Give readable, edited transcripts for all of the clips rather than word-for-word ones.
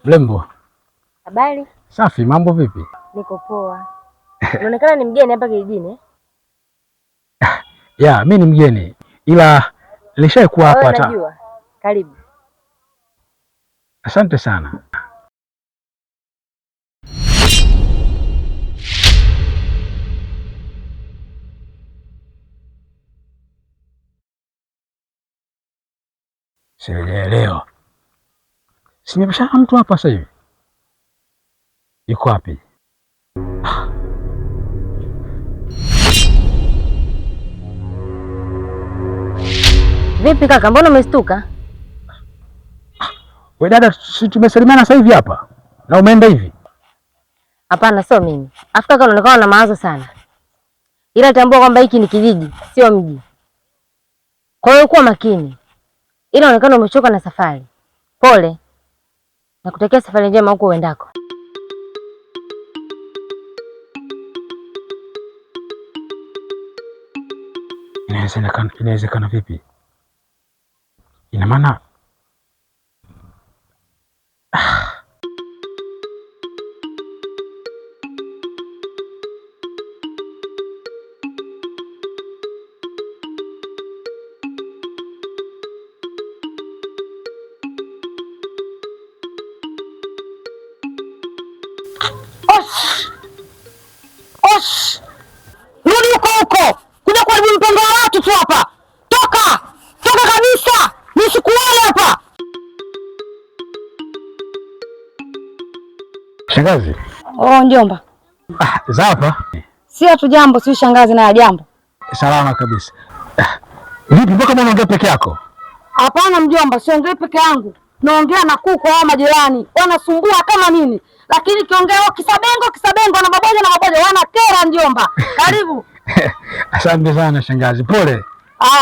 Mrembo. Habari? Safi, mambo vipi? Niko poa. Unaonekana ni mgeni hapa kijijini. Ya, mimi ni mgeni. Ila nilishaikuwa hapa hata. Najua. Karibu. Asante sana. Sielewa. Simepishana mtu hapa sasa hivi. Yuko wapi? Vipi kaka, mbona umestuka? We dada, si tumesalimana sasa hivi hapa na umeenda hivi? Hapana, sio mimi. Afu kaka, unaonekana na mawazo sana. Ila tambua kwamba hiki ni kijiji, sio mji. Kwa hiyo kuwa makini. Ila unaonekana umechoka na safari. Pole. Nakutakia safari njema huko uendako. Inawezekana vipi? Ina maana Rudi huko kuja kuharibu mpango wa watu tu hapa. Toka kabisa, nisikuone hapa. Shangazi. Oh, njomba. Za hapa? Si hatu jambo, si shangazi na jambo. Salama kabisa. Vipi mpaka unaongea peke yako? Hapana mjomba, siongei peke yangu. Naongea na kuku hao majirani. Wanasumbua kama nini? Lakini kiongea kisabengo na maboja wanakera njomba. Karibu. Asante sana shangazi. Pole.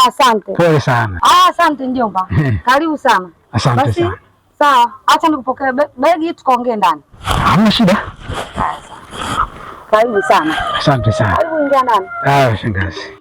Asante. Pole sana. Asante njomba. Karibu sana. Asante sana. Sawa, acha nikupokee begi tukaongee ndani. Hamna shida. Karibu sana. Asante sana. Karibu ingia ndani. Shangazi.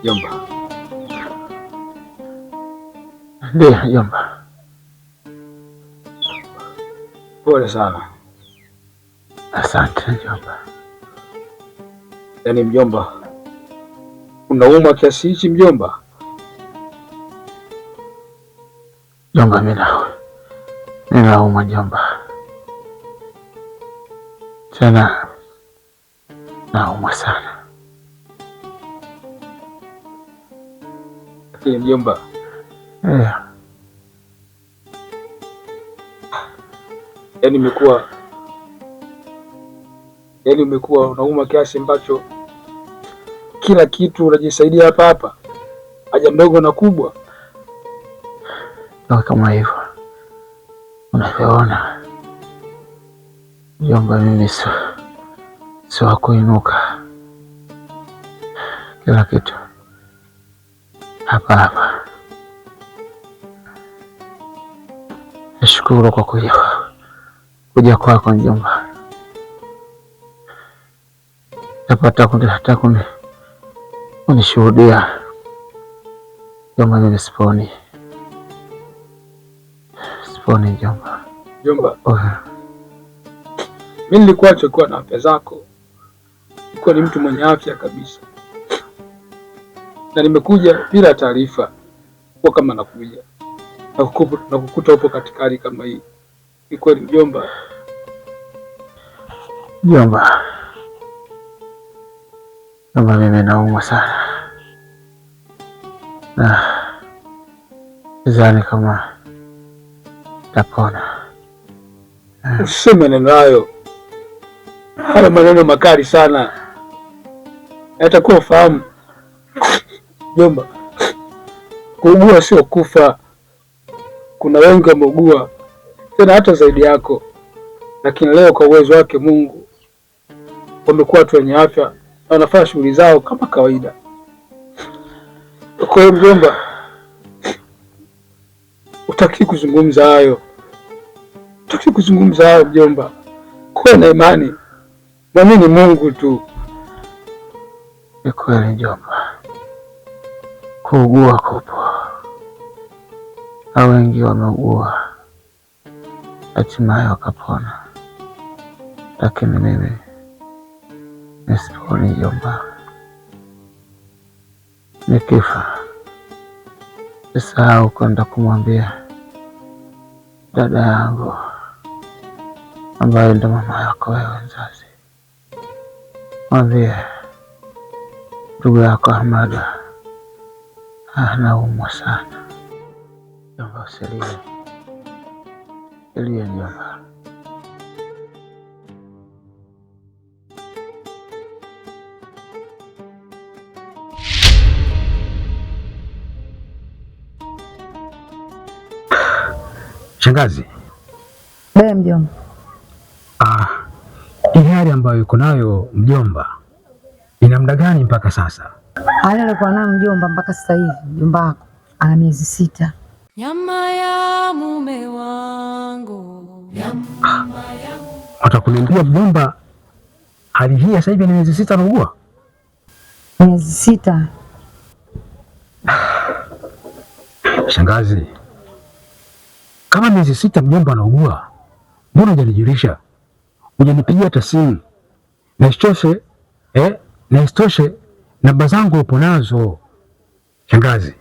Jomba. Ndio, jomba. Pole sana. Asante jomba. Yaani mjomba, unauma kiasi hichi mjomba? Jomba, mimi nauma jomba. Tena nauma sana. Mjomba. Yaani umekuwa unauma kiasi ambacho kila kitu unajisaidia hapa, haja ndogo na kubwa. Ndio kama hivyo unavyoona mjomba, mimi sio wa kuinuka, kila kitu hapa. Nashukuru kwa kuja kwako mjomba. Napata hata unishuhudia jomba, mimi siponi jomba. Jomba, mimi nilikuwa chokuwa na afya zako, nilikuwa ni mtu mwenye afya kabisa, na nimekuja bila taarifa kwa kama nakuja na kukuta upo katika hali kama hii. Ni kweli jomba? Jomba, mimi naumwa sana na sidhani kama tapona. Usiseme maneno hayo, haya maneno makali sana, yatakuwa ufahamu jomba. Kuugua sio kufa. Kuna wengi wameugua tena hata zaidi yako, lakini leo kwa uwezo wake Mungu wamekuwa watu wenye afya na wanafanya shughuli zao kama kawaida. Kwa hiyo mjomba, utaki kuzungumza hayo, mjomba. Kuwa na imani, mwamini Mungu tu. Ni kweli mjomba, kuugua kupo, na wengi wameugua hatimaye wakapona, lakini mimi nisiponi jomba. Nikifa sisahau kwenda kumwambia dada yangu ambaye ndo mama yako wewe mzazi, mwambie ndugu yako Ahmada anaumwa sana. Jomba, usilie jomba. Shangazi. Mjomba. Hii hali ambayo yuko nayo mjomba ina muda gani mpaka sasa? Hali alikuwa nayo mjomba mpaka sasa hivi, mjomba wako ana miezi 6. Nyama ya mume wangu. Watakuniambia mjomba hali hii sasa hivi ni miezi 6 anaugua? Miezi 6. Shangazi, kama miezi 6 mjomba anaugua, mbona hujanijulisha? Hujanipigia hata simu. Na isitoshe namba zangu upo nazo. Shangazi,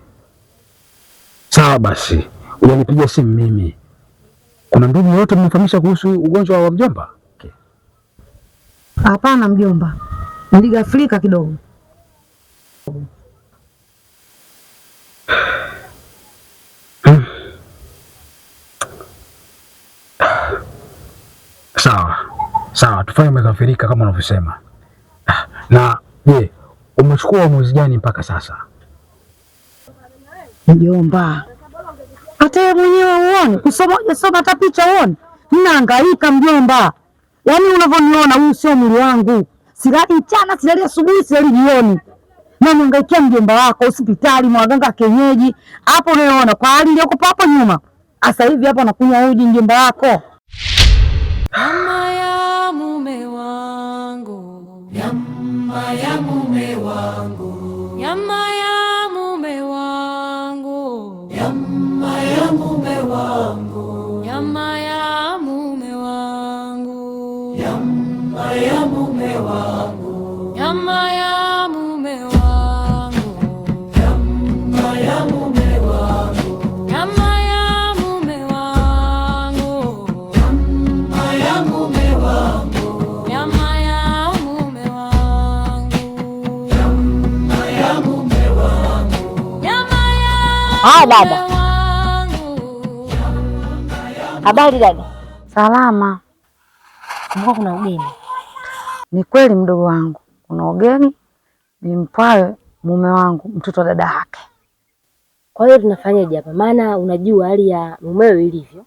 sawa basi, hujanipigia simu mimi. Kuna ndugu yote mnifahamisha kuhusu ugonjwa wa mjomba? Hapana mjomba, niligafilika kidogo. Sawa, tufanye umegafirika kama unavyosema. Na je, umechukua uamuzi gani mpaka sasa? Mjomba, hata yeye mwenyewe uone, kusoma hata picha uone. Ninahangaika mjomba. Yaani unavyoniona huu sio mwili wangu. Silali mchana, silali asubuhi, silali jioni. Na nihangaikia mjomba wako hospitali, mwaganga kienyeji. Hapo unaona kwa hali iliyoko hapo nyuma. Sasa hivi hapa nakunywa uji mjomba wako. Nyama ya mume wangu. Nyama ya mume wangu. Nyama ya mume wangu. Nyama ya mume wangu. Nyama ya mume wangu. Nyama ya mume wangu. Nyama ya mume wangu. Nyama ya mume wangu. Nyama ya mume wangu. Nyama ya mume wangu. Nyama ya mume wangu. Nyama ya mume wangu. Nyama ya dada. Habari dada? Salama. Mbona kuna ugeni? Ni kweli mdogo wangu, kuna ugeni. Ni mpwawe mume wangu, mtoto wa dada yake. Kwa hiyo tunafanyaje hapa? Maana unajua hali ya mumeo ilivyo,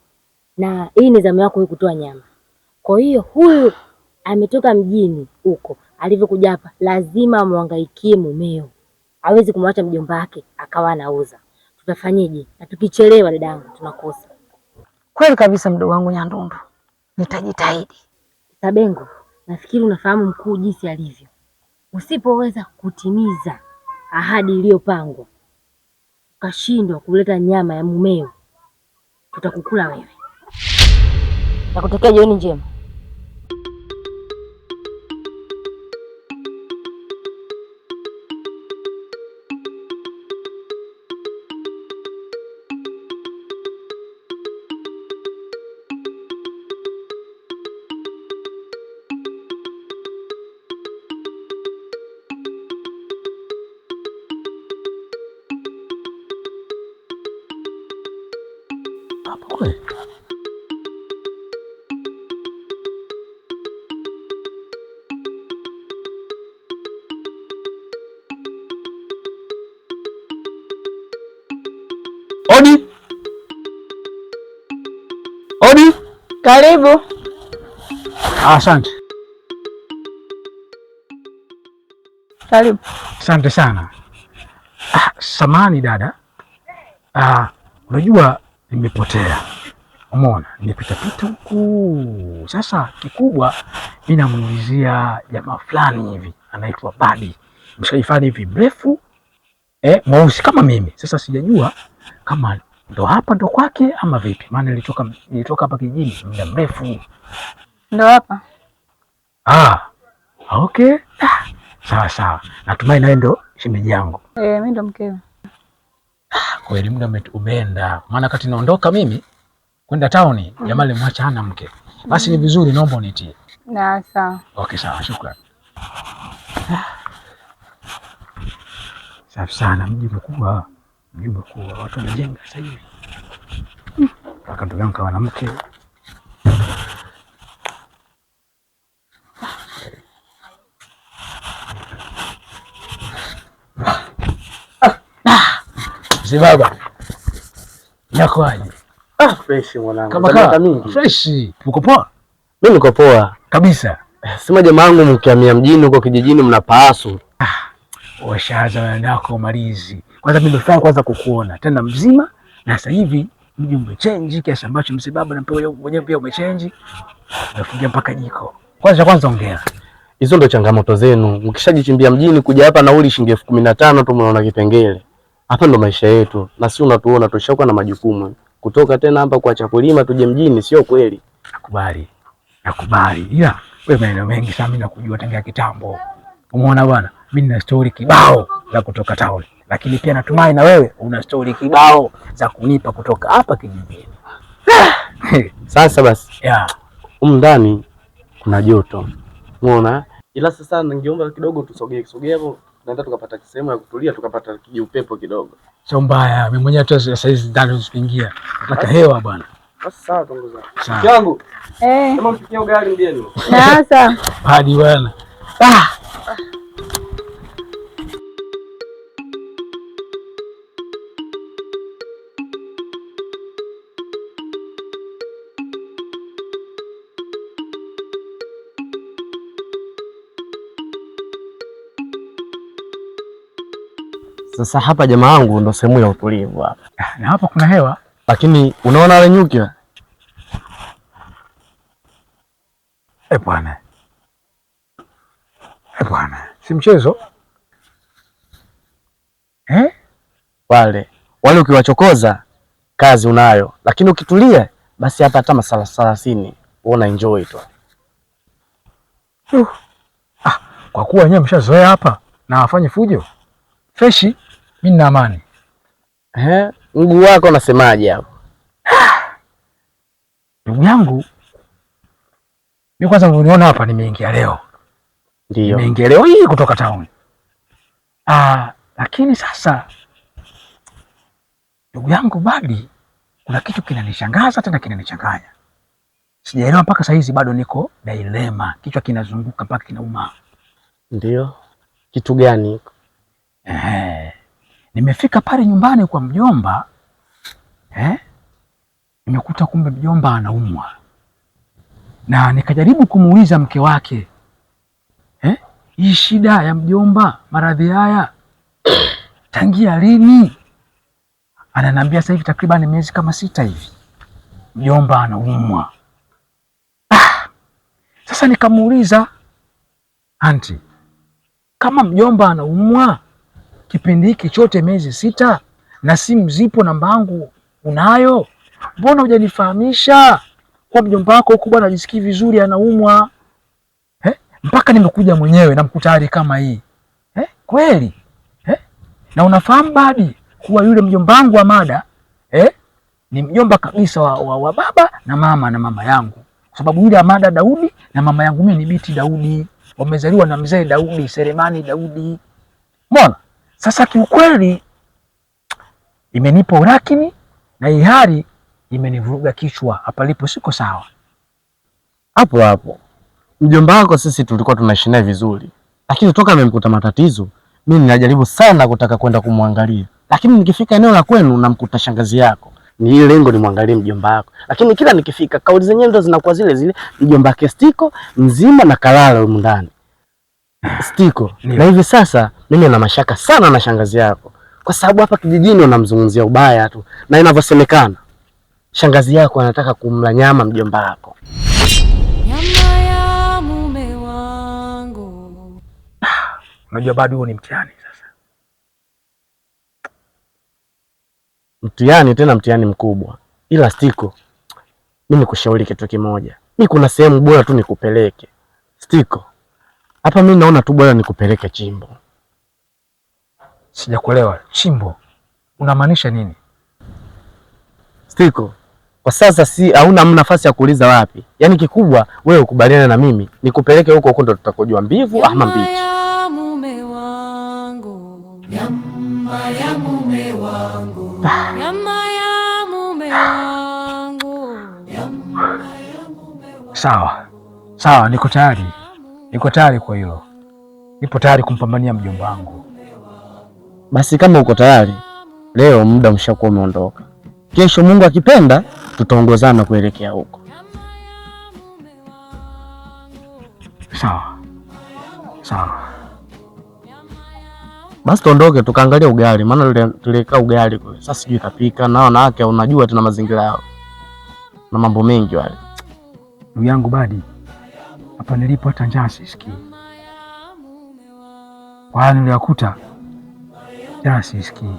na hii ni zamu yako kutoa nyama. Kwa hiyo huyu ametoka mjini huko, alivyokuja hapa lazima amwangaikie mumeo. Hawezi kumwacha mjomba wake akawa anauza. Tutafanyaje? Na tukichelewa dadangu tunakosa. Kweli kabisa mdogo wangu Nyandundu. Nitajitahidi. Sabengo, nafikiri unafahamu mkuu jinsi alivyo. Usipoweza kutimiza ahadi iliyopangwa ukashindwa kuleta nyama ya mumeo, tutakukula wewe. Nakutakia jioni njema. Odi. Odi. Karibu. Asante. Karibu. Asante sana. Samani dada. Unajua nimepotea. Umeona? Nimepita huku. Sasa kikubwa mimi namuulizia jamaa fulani hivi anaitwa Badi. Mshaifani hivi mrefu mweusi kama mimi. Sasa sijajua kama ndo hapa ndo kwake ama vipi? Maana nilitoka hapa kijijini muda mrefu. Ndo hapa. Okay. Sawa. Natumai nawe ndo shemeji yangu. Mimi ndo mkeo. Kweli muda umeenda. Maana kati naondoka mimi kwenda town, jamaa alimwacha hana mke. Basi ni vizuri, naomba unitie. Na sawa. Okay, sawa, shukrani. Safi sana, mji mkubwa, watu wanajenga sasa hivi. Kaka ndugu yangu kawa mke. Mzee baba. Yako aje? Fresh mwanangu. Kama mingi. Fresh. Uko poa? Mimi niko poa kabisa. Sema jamaa wangu mkiamia mjini huko kijijini mnapaasu. Washaanza wanako malizi. Kwanza mimi nimefanya kwanza kukuona tena mzima na sasa hivi mji umechange kiasi ambacho mzee baba na mwenyewe pia umechange. Nafungia mpaka jiko. Kwanza ongea. Hizo ndo changamoto zenu. Mkishajichimbia mjini kuja hapa nauli shilingi 15,000 tu mnaona kipengele. Hapa ndo maisha yetu. Na si unatuona tushakuwa na majukumu. Kutoka tena hapa kuacha kulima tuje mjini sio kweli. Nakubali. Ila wewe maeneo mengi sana mimi nakujua tangia kitambo. Umeona bwana? Mimi nina story kibao za kutoka town. Lakini pia natumai na wewe una story kibao za kunipa kutoka hapa kijijini. Sasa basi. Ndani kuna joto. Umeona? Ila sasa ningeomba kidogo tusogee hapo. Naenda tukapata sehemu ya kutulia tukapata upepo kidogo. Sio mbaya. Mimi mwenyewe tu sasa hizi ndani usiingia. Nataka hewa bwana. Basi sawa tongoza. Yangu. Kama mpikie ugali mjeni. Sasa. Hadi bwana. Sasa hapa jamaa wangu ndo sehemu ya utulivu hapa. Na hapa kuna hewa, lakini unaona wale nyuki? Bwana. Si mchezo. Wale ukiwachokoza kazi unayo, lakini ukitulia basi hapa hata masala 30 uona enjoy tu. Kwa kuwa wenyewe mshazoea hapa na wafanye fujo. Freshi, mimi nina amani. Mguu wako unasemaje hapo? Ndugu yangu, mimi kwanza uniona hapa nimeingia leo. Ndio. Nimeingia leo hii kutoka town. Lakini sasa ndugu yangu Badi, kuna kitu kinanishangaza tena kinanichanganya. Sijaelewa mpaka saa hizi, bado niko dilema. Kichwa kinazunguka mpaka kinauma. Ndio. Kitu gani? Nimefika pale nyumbani kwa mjomba. Nimekuta kumbe mjomba anaumwa. Na nikajaribu kumuuliza mke wake. Hii shida ya mjomba, maradhi haya tangia lini? Ananiambia sasa hivi takriban miezi kama 6 hivi. Mjomba anaumwa. Sasa nikamuuliza, "Auntie, kama mjomba anaumwa, kipindi hiki chote miezi 6 na simu zipo, namba yangu unayo, mbona hujanifahamisha kwa mjomba wako huko bwana ajisikii vizuri anaumwa? Mpaka nimekuja mwenyewe na mkutari kama hii. Kweli? Na unafahamu Badi kuwa yule mjomba wangu wa Mada ni mjomba kabisa wa baba na mama yangu, kwa sababu yule Amada Daudi na mama yangu mimi ni Biti Daudi, wamezaliwa na mzee Daudi Selemani Daudi. Mbona sasa kiukweli imenipa urakini na ihari imenivuruga kichwa, hapa lipo siko sawa. Hapo mjomba wako sisi tulikuwa tunaishi naye vizuri, lakini toka amemkuta matatizo mimi ninajaribu sana kutaka kwenda kumwangalia, lakini nikifika eneo la kwenu namkuta shangazi yako. Ni ile lengo nimwangalie mjomba wako, lakini kila nikifika kauli zenyewe ndo zinakuwa zile zile, mjomba wake Stiko mzima na kalala huko ndani Stiko. Na hivi sasa mimi na mashaka sana na shangazi yako, kwa sababu hapa kijijini wanamzungumzia ubaya tu, na inavyosemekana shangazi yako anataka kumla nyama mjomba wako. Nyama ya mume wangu. Unajua bado huo ni mtihani sasa. Mtihani tena mtihani mkubwa. Ila Stiko, mimi nikushauri kitu kimoja. Mimi kuna sehemu bora tu nikupeleke. Stiko, hapa mimi naona tu bora nikupeleke Chimbo. Sijakuelewa. Chimbo? Unamaanisha nini? Stiko, kwa sasa hauna nafasi ya kuuliza wapi. Yaani kikubwa wewe ukubaliane na mimi nikupeleke huko ndo tutakojua mbivu ama mbichi. Nyama ya mume wangu. Nyama ya mume wangu. Nyama ya mume wangu. Sawa, niko tayari. Niko tayari kwa hilo. Nipo tayari kumpambania mjomba wangu. Basi kama uko tayari, leo muda umeshakuwa umeondoka. Kesho Mungu akipenda tutaongozana kuelekea huko. Sawa. Basi tuondoke tukaangalia ugali, maana tuliweka ugali kule. Sasa sijui kapika na wanawake, unajua tuna mazingira yao na mambo mengi wale. Ndugu yangu Badi, hapa nilipo hata njaa sisikii. Wala niliyakuta njaa sisikii.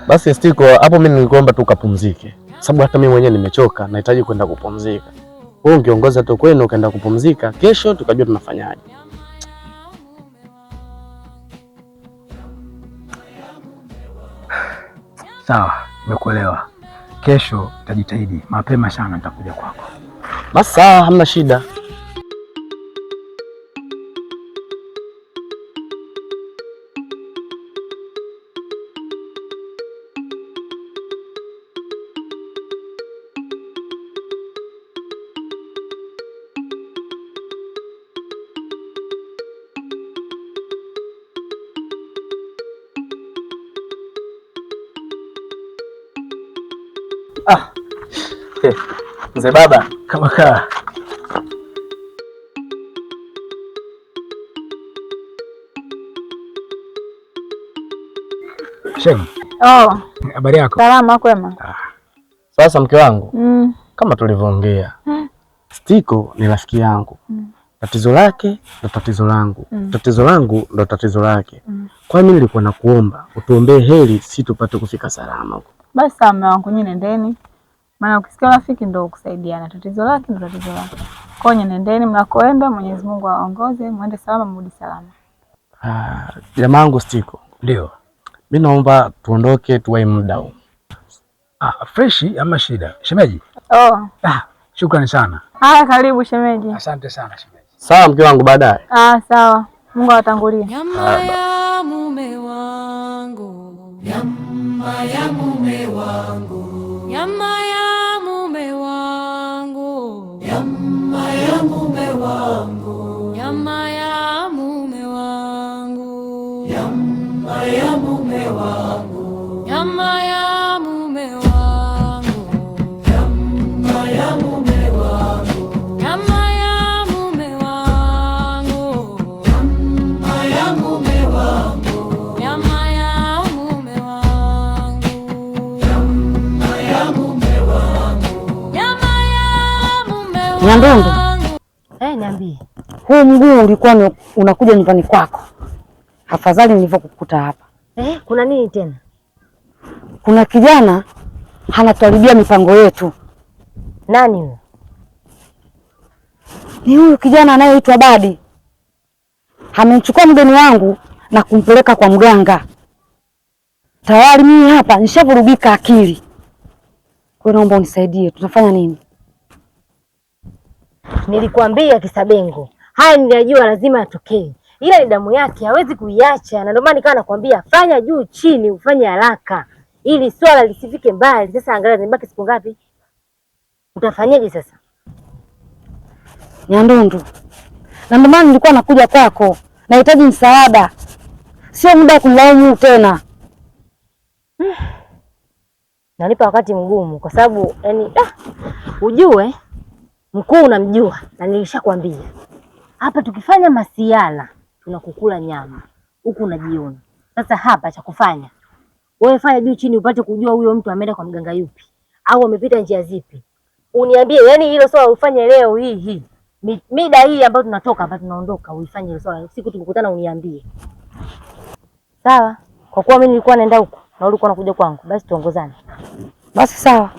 Basi Stiko, hapo mimi nilikuomba tu ukapumzike, sababu hata mimi mwenyewe nimechoka, nahitaji kwenda kupumzika. Wewe ungiongoza tu kwenu ukaenda kupumzika, kesho tukajua tunafanyaje. Sawa, nimekuelewa. Kesho nitajitahidi mapema sana, nitakuja kwako. Basi sawa, hamna shida. Mzee baba, kama kaa. Shemu. Habari yako? Salama kwema. Sasa mke wangu, kama tulivyoongea, Stiko ni rafiki yangu. Tatizo lake ndo tatizo langu. Tatizo langu ndo tatizo lake. Kwa nini nilikuwa nakuomba utuombee heri si tupate kufika salama huko. Basi sawa mume wangu, nyinyi nendeni. Maana ukisikia rafiki ndo kusaidiana. Tatizo lake ndo tatizo lake. Kwa hiyo nendeni mnakoenda, Mwenyezi Mungu aongoze, muende salama mrudi salama. Jamaa wangu Stiko. Ndio. Mimi naomba tuondoke tuwahi muda huu. Freshi ama shida? Shemeji? Shukrani sana. Haya, karibu shemeji. Asante sana shemeji. Sawa mke wangu, baadaye. Sawa. Mungu awatangulie. Nyama ya mume wangu. Nyama ya mume wangu. Nyama ya mume wangu. Nyama ya mume wangu. Nyama ya mume wangu. Nyama ya mume wangu. Nyama ya mume wangu. Nyama ya mume wangu. Nyama ya mume wangu. Nyama ya mume wangu. Nyama ya mume wangu. Nyama ya mume wangu. Nyama ya mume wangu. Nyandungu. Niambie. huu mguu ulikuwa unakuja nyumbani kwako. Afadhali nilivyokukuta hapa. Kuna nini tena? Kuna kijana anatuharibia mipango yetu. Nani huyo? Ni huyu kijana anayeitwa Badi. Amemchukua mgeni wangu na kumpeleka kwa mganga. Tayari mimi hapa nishavurugika akili. Kwa naomba unisaidie, tutafanya nini? Nilikwambia Kisabengo, haya ninajua lazima yatokee, ila ni damu yake, hawezi kuiacha, na ndio maana nikawa nakwambia fanya juu chini, ufanye haraka ili swala lisifike mbali. Sasa angalia zimebaki siku ngapi? Utafanyaje sasa? Nyandundu, na ndio maana nilikuwa nakuja kwako, nahitaji msaada, sio muda wa kunilaumu tena. Nalipa wakati mgumu kwa sababu ujue mkuu unamjua, na nilishakwambia hapa tukifanya masiala tunakukula nyama huku unajiona. Sasa hapa cha kufanya wewe fanya juu chini upate kujua huyo mtu ameenda kwa mganga yupi au amepita njia zipi, uniambie. Yani hilo swala ufanye leo hii mida hii ambayo tunatoka hapa tunaondoka, uifanye hilo swala, siku tukikutana uniambie, sawa? Kwa kuwa mimi nilikuwa naenda huko na ulikuwa unakuja kwangu, basi tuongozane. Basi sawa.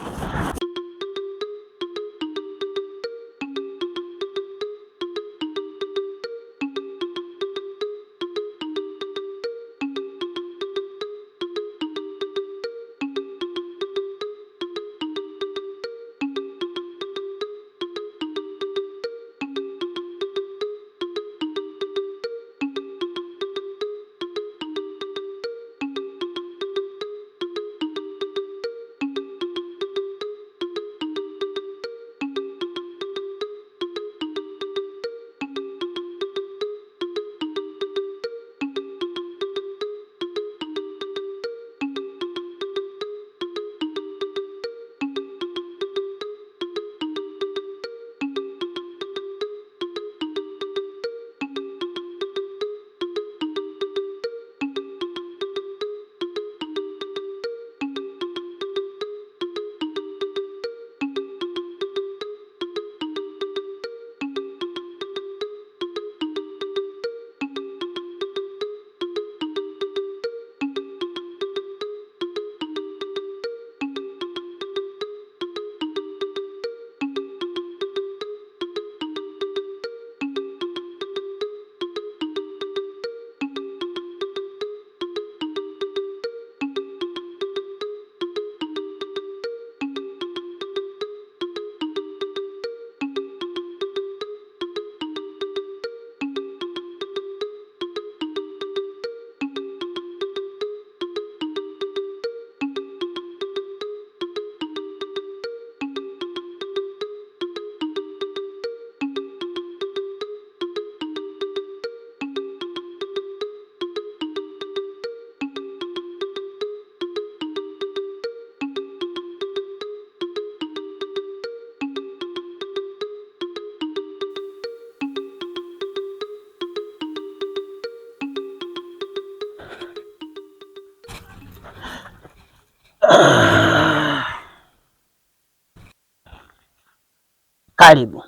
Karibu.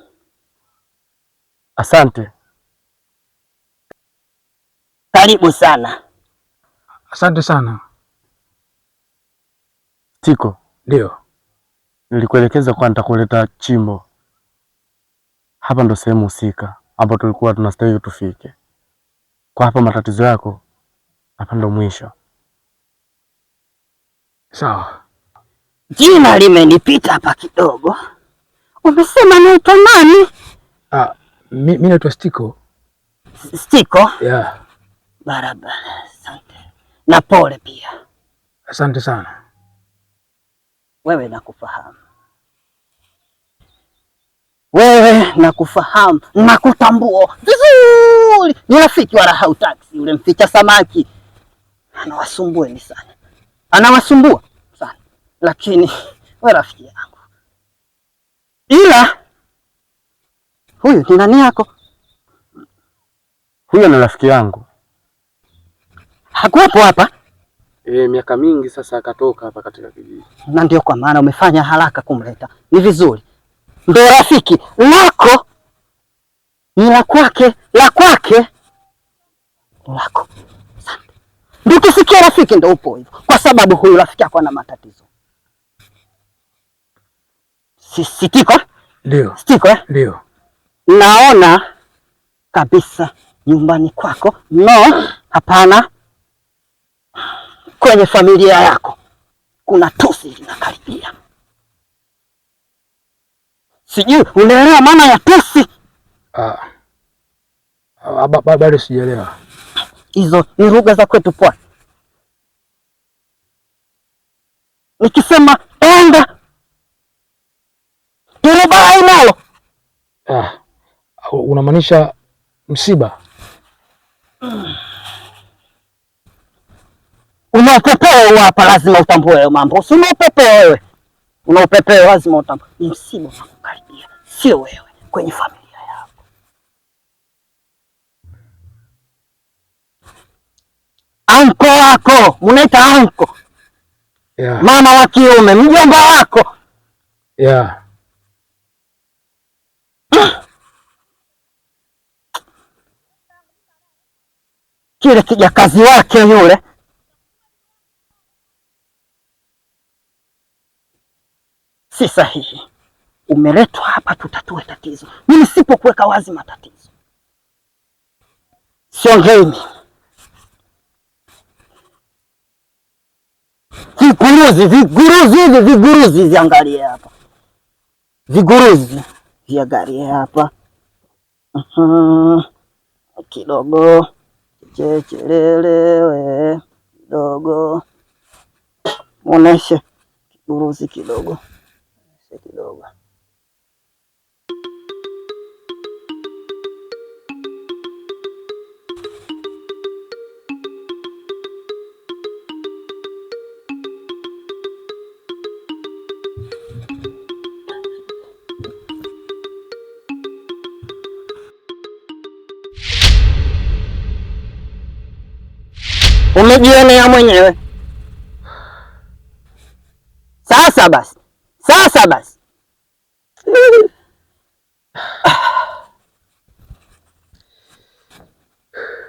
Asante. Karibu sana. Asante sana. Tiko, Ndio. nilikuelekeza kwa nitakuleta chimbo. Hapa ndo sehemu husika hapo tulikuwa tunastahili tufike. Kwa hapa matatizo yako, hapa ndo mwisho. Sawa. Jina limenipita hapa kidogo. Umesema naitwa nani? Mimi naitwa Stiko. Stiko? Yeah. Barabara, asante. Na pole pia. Asante sana. Wewe nakufahamu. Wewe nakufahamu, nakutambua vizuri. Ni rafiki wa Rahau Taxi, yule mficha samaki. Anawasumbueni sana. Anawasumbua sana. Lakini wewe rafiki yangu. Ila huyu ni nani yako? Huyo ni rafiki yangu. Hakuwepo hapa? Miaka mingi sasa akatoka hapa katika kijiji. Na ndio kwa maana umefanya haraka kumleta. Ni vizuri. Ndio rafiki lako ni la kwake, lako. Asante. Ndio kisikia rafiki, ndio upo hivyo, kwa sababu huyu rafiki yako ana matatizo. Sitiko? Ndio. Sitiko Ndio. Naona kabisa nyumbani kwako, no, hapana, kwenye familia yako kuna tusi linakaribia. Sijui unaelewa maana ya tusi? Bado sijaelewa. Hizo ni lugha za kwetu Pwani. Nikisema enda turubai nalo. Unamaanisha msiba? Una upepeo hapa, lazima utambue hayo mambo. Si una upepeo wewe, una upepeo, lazima utambue. Ni msiba unakukaribia, sio wewe, kwenye familia yako. Anko wako, munaita anko. Yeah. Mama wa kiume, mjomba wako. Yeah. Kile kijakazi wake yule si sahihi. Umeletwa hapa tutatue tatizo. Mimi sipokuweka wazi matatizo siongei. Viguruzi ziangalie hapa, viguruzi viangalie hapa. Kidogo chechelelewe kidogo, muoneshe kiguruzi kidogo. Umejionea mwenyewe. Sasa basi.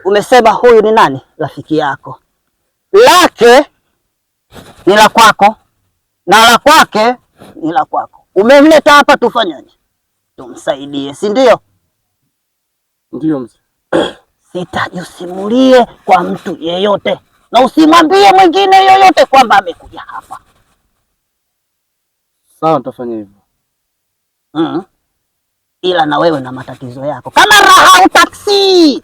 Umesema huyu ni nani? Rafiki yako. Lake ni la kwako na la kwake ni la kwako. Umemleta hapa tufanyaje? Tumsaidie, si ndio? Ndio mzee. Sitaji usimulie kwa mtu yeyote, na usimwambie mwingine yoyote kwamba amekuja hapa. Sawa, nitafanya hivyo. Ila na wewe na matatizo yako kama raha au taksi.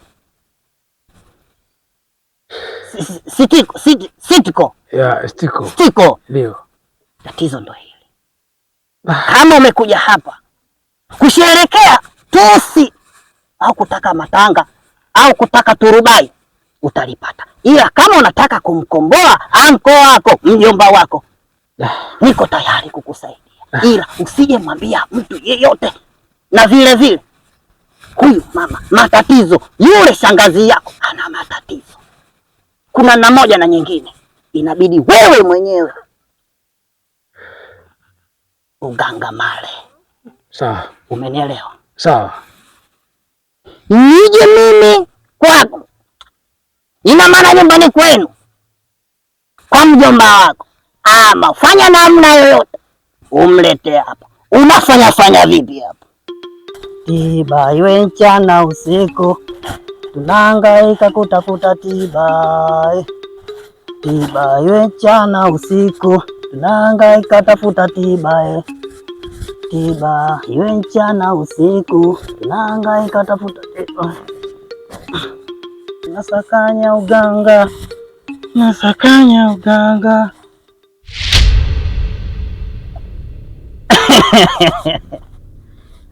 Sitiko. Yeah, stiko. Ndio. Tatizo ndo hili. Kama umekuja hapa kusherekea tusi au kutaka matanga au kutaka turubai, utalipata. Ila kama unataka kumkomboa anko wako, mjomba wako, niko tayari kukusaidia. Ila usije mwambia mtu yeyote. Na vile vile huyu mama matatizo, yule shangazi yako ana matatizo. Kuna na moja na nyingine, inabidi wewe mwenyewe ugangamale. Sawa. Umenielewa? Sawa. Nije mimi kwako, ina maana nyumbani kwenu kwa mjomba wako, ama fanya namna yoyote umlete hapa. Unafanya vipi hapa? Tiba iwe mchana usiku, tunahangaika kutafuta tiba. Tiba iwe mchana usiku, tunahangaika tafuta tiba. Tiba iwe mchana usiku, tunahangaika tafuta tiba. Nasakanya uganga.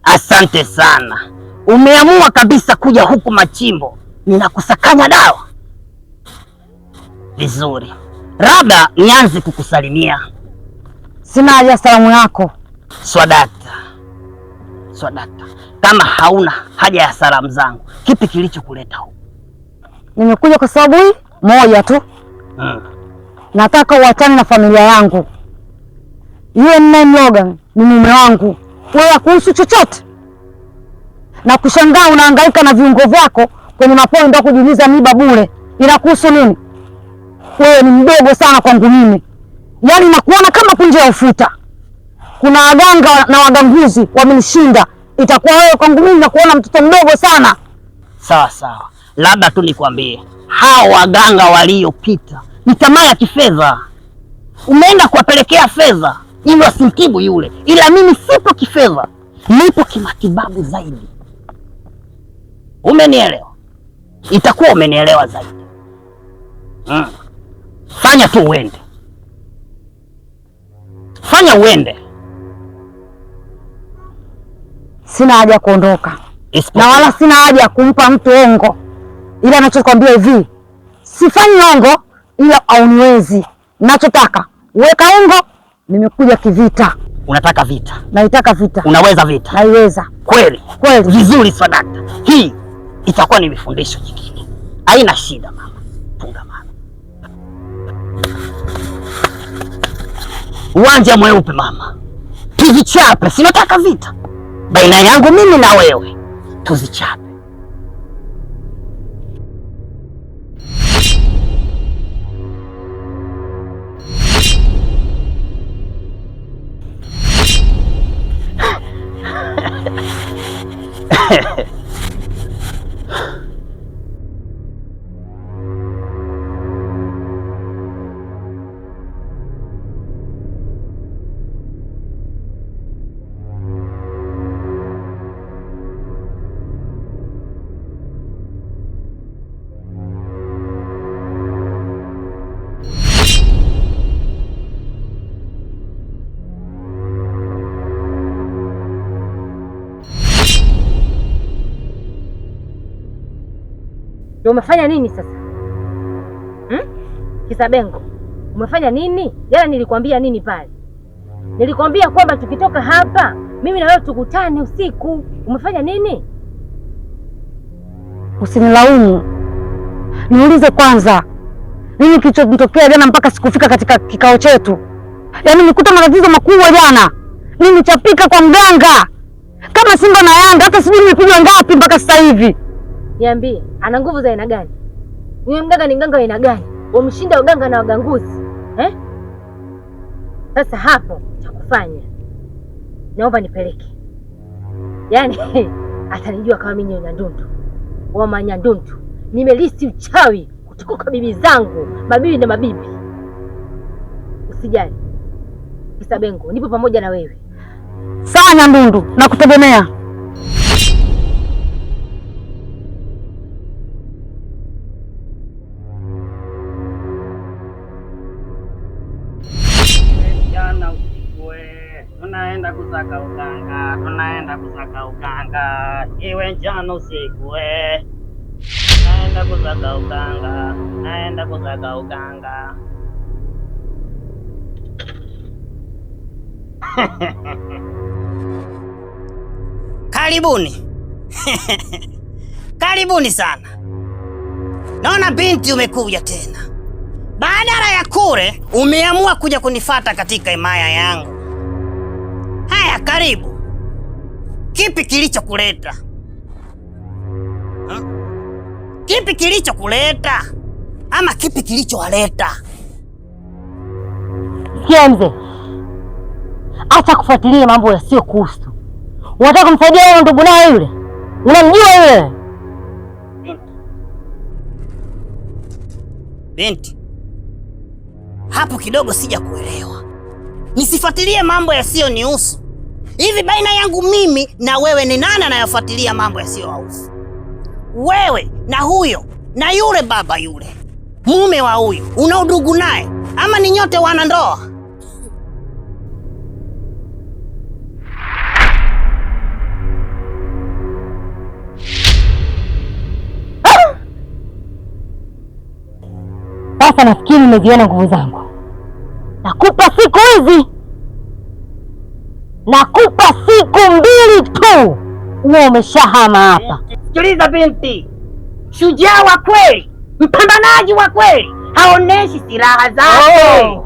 Asante sana. Umeamua kabisa kuja huku Machimbo ninakusakanya dawa. Vizuri. Labda nianze kukusalimia. Sina haja salamu yako. Swadata. Kama hauna haja ya salamu zangu, kipi kilichokuleta huku? Nimekuja kwa sababu moja tu. Nataka uachane na familia yangu. Yule ninaye Logan ni mume wangu. Wewe kuhusu chochote? na kushangaa unahangaika na viungo vyako kwenye mapori ndio kujiuliza miba bure. Inakuhusu nini? Wewe ni mdogo sana kwangu mimi. Yaani nakuona kama punje ya ufuta. Kuna waganga na waganguzi wamenishinda. Itakuwa wewe kwangu mimi na kuona mtoto mdogo sana. Sawa sawa. Labda tu nikwambie, hao waganga waliopita ni tamaa ya kifedha. Umeenda kuwapelekea fedha ili wasimtibu yule, ila mimi sipo kifedha, nipo kimatibabu zaidi. Umenielewa? Itakuwa umenielewa zaidi. Fanya tu uende, fanya uende. Sina haja ya kuondoka na wala sina haja ya kumpa mtu ongo, ila anachokwambia hivi, sifanyi ongo ila auniwezi. Nachotaka weka ongo, nimekuja kivita. Unataka vita? Naitaka vita. Unaweza vita? Naiweza. Kweli? Kweli. Vizuri Swadakta, hii itakuwa ni mifundisho nyingine. Haina shida mama, funga mama. Uwanja mweupe mama, tuzichape. Sinataka vita baina yangu mimi na wewe, tuzichape. Ndio umefanya nini sasa? Kisabengo, umefanya nini? Jana nilikwambia nini pale? Nilikwambia kwamba tukitoka hapa mimi na wewe tukutane usiku. Umefanya nini? Usinilaumu. Niulize kwanza, nini kilichotokea jana mpaka sikufika katika kikao chetu? Yaani nikuta matatizo makubwa jana. Nini chapika kwa mganga? Kama Simba na Yanga, hata sijui nimepigwa ngapi mpaka sasa hivi. Niambie, ana nguvu za aina gani? Yule mganga ni mganga wa aina gani? Wamshinda waganga na waganguzi. Sasa hapo cha kufanya, naomba nipeleke. Yaani atanijua kama mimi Nyandundu wa Manyandundu. Nimelisi uchawi kutoka kwa bibi zangu, mabibi na mabibi. Usijali Kisabengo, nipo pamoja na wewe. Sawa Nyandundu, nakutegemea. Tunaenda kusaka uganga, tunaenda kusaka uganga. Iwe jana usiku naenda kusaka uganga, naenda kusaka uganga. Karibuni. Karibuni sana. Naona binti umekuja tena. Badala ya kule umeamua kuja kunifata katika himaya yangu. Haya, karibu. Kipi kilichokuleta? Kipi kilichokuleta? Ama kipi kilichowaleta? Sikia mzee, acha kufuatilia mambo yasiyokuhusu. Unataka kumsaidia yule ndugu naye yule? Unamjua yule? Binti, hapo kidogo sija kuelewa. Nisifuatilie mambo yasiyonihusu. Hivi baina yangu mimi na wewe ni nani anayofuatilia mambo yasiyohusu? Wewe na huyo na yule baba yule mume wa huyu una udugu naye, ama ni nyote wana ndoa? Sasa nafikiri nimeziona nguvu zangu. Nakupa siku hizi, nakupa siku 2 tu, uwe umeshahama hapa. Sikiliza binti, shujaa wa kweli, mpambanaji wa kweli haoneshi silaha zake.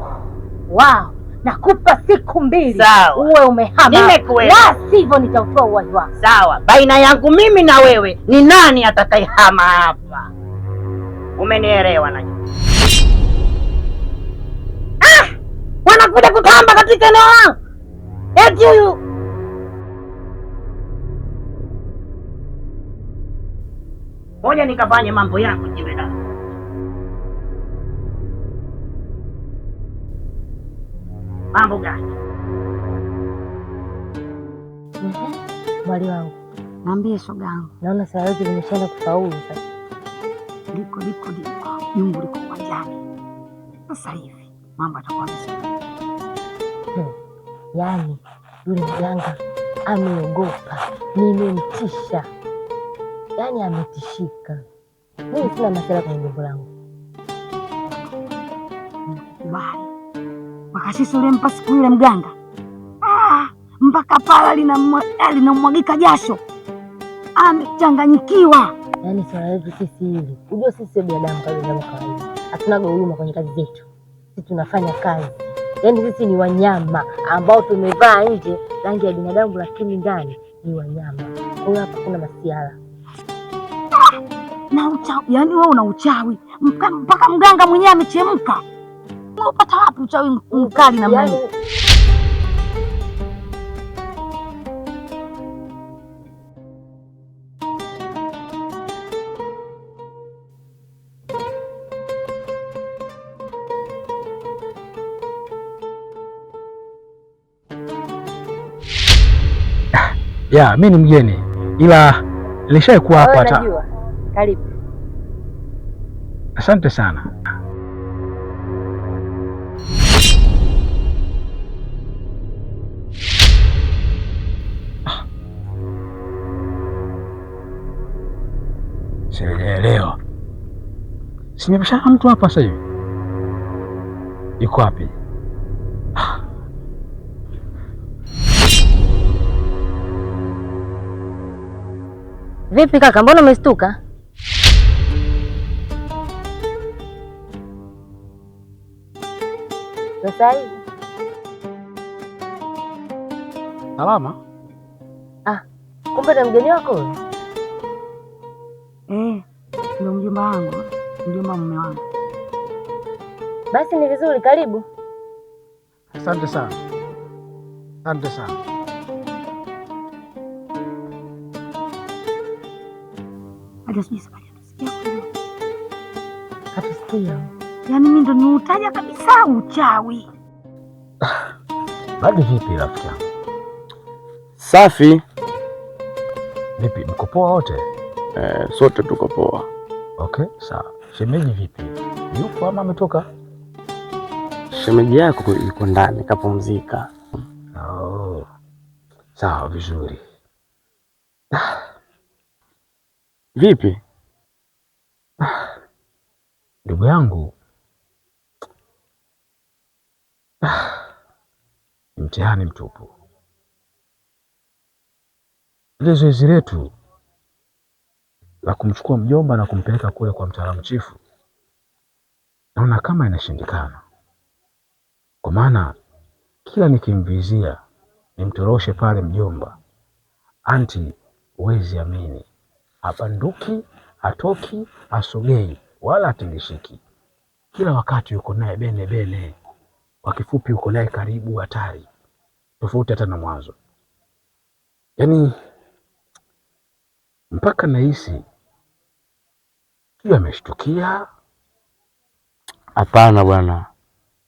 Wow, nakupa siku 2 Sawa. uwe umehama, Nimekuelewa. la sivyo nitautoa uhai wako. Sawa, baina yangu mimi na wewe ni nani atakayehama hapa? Umenielewa? Na wanakuja kutamba katika eneo langu eti huyu moja, nikafanye mambo yangu jiwela. Mambo gani? Mwali wangu, Naambie shogangu. naona saa yote limeshaenda kufaulu sasa. Liko jungu liko uwanjani sasa hivi, mambo yatakuwa vizuri. Yaani yule mganga ameogopa, nimemtisha, yaani ametishika. Mimi sina masala kwenye jambo langu. Kubali wakasisi ulimpa siku ile mganga, mpaka pala linamwagika jasho, amechanganyikiwa. Yaani swala letu sisi hili, unajua sisi sio binadamu kama kawaida, hatunaga huruma kwenye kazi zetu. Sisi tunafanya kazi, yaani sisi ni wanyama ambao tumevaa nje rangi ya binadamu, lakini ndani ni wanyama. Kwa hiyo hapa kuna masiala Na uchawi, yaani wewe una uchawi mpaka mganga mwenyewe amechemka. Unapata wapi uchawi mkali namna hiyo? Ya, mimi ni mgeni ila nilishaikuwa hapa hata. Najua. Karibu. Asante sana. Sielewa. Simepishana mtu hapa sasa hivi. Yuko wapi? Vipi kaka, mbona umestuka? Sasa hivi. Salama? Kumbe na mgeni wako wewe? Ndio mjomba wangu, mjomba mume wangu. Basi ni vizuri, karibu. Asante sana. Asante sana. Hatusikia. Yaani mimi ndo niutaja kabisa uchawi. Bado vipi rafiki yangu? Safi. Vipi, mko poa wote? Sote tuko poa. Okay, sawa. Shemeji vipi? Yupo ama ametoka? Shemeji yako yuko ndani kapumzika. Oh. Sawa, vizuri. Vipi? Ndugu yangu, mtihani mtupu. Ile zoezi letu la kumchukua mjomba na kumpeleka kule kwa mtaalamu chifu, naona kama inashindikana, kwa maana kila nikimvizia nimtoroshe pale mjomba, anti, huwezi amini, hapanduki, hatoki, asogei wala atingishiki. Kila wakati yuko naye bene bene, kwa kifupi yuko naye karibu, hatari, tofauti hata na mwanzo. Yaani mpaka nahisi hiyo ameshtukia. Hapana bwana,